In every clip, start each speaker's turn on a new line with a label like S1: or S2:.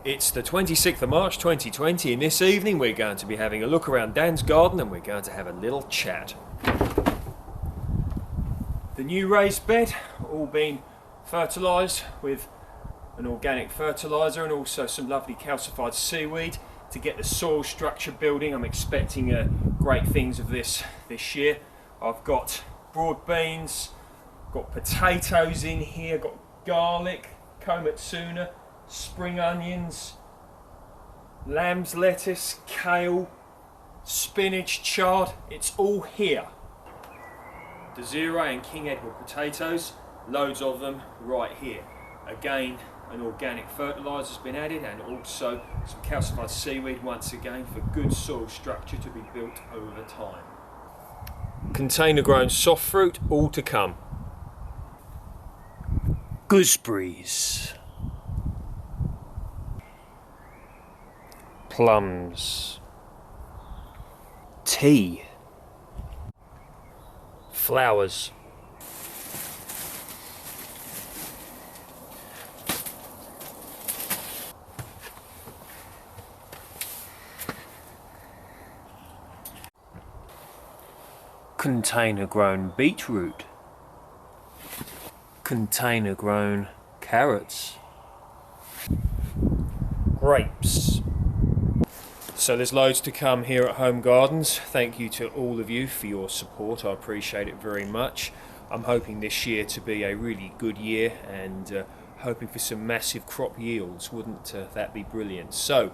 S1: It's the 26th of March 2020 and this evening we're going to be having a look around Dan's garden and we're going to have a little chat. The new raised bed all been fertilised with an organic fertiliser and also some lovely calcified seaweed to get the soil structure building. I'm expecting great things of this year. I've got broad beans, got potatoes in here, got garlic, Komatsuna, spring onions, lamb's lettuce, kale, spinach, chard. It's all here. Desiree and King Edward potatoes, loads of them right here. Again, an organic fertiliser has been added and also some calcified seaweed once again for good soil structure to be built over time. Container grown soft fruit, all to come. Gooseberries, plums, tea, flowers, container grown beetroot, container grown carrots, grapes. So there's loads to come here at Home Gardens. Thank you to all of you for your support. I appreciate it very much. I'm hoping this year to be a really good year and hoping for some massive crop yields. Wouldn't that be brilliant? So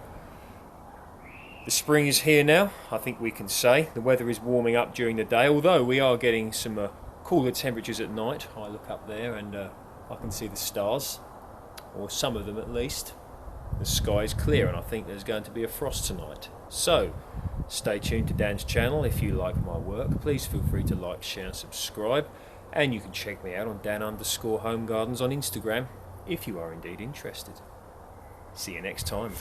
S1: the spring is here now, I think we can say. The weather is warming up during the day, although we are getting some cooler temperatures at night. I look up there and I can see the stars, or some of them at least. The sky is clear and I think there's going to be a frost tonight. So stay tuned to Dan's channel if you like my work. Please feel free to like, share and subscribe. And you can check me out on Dan_Home Gardens on Instagram if you are indeed interested. See you next time.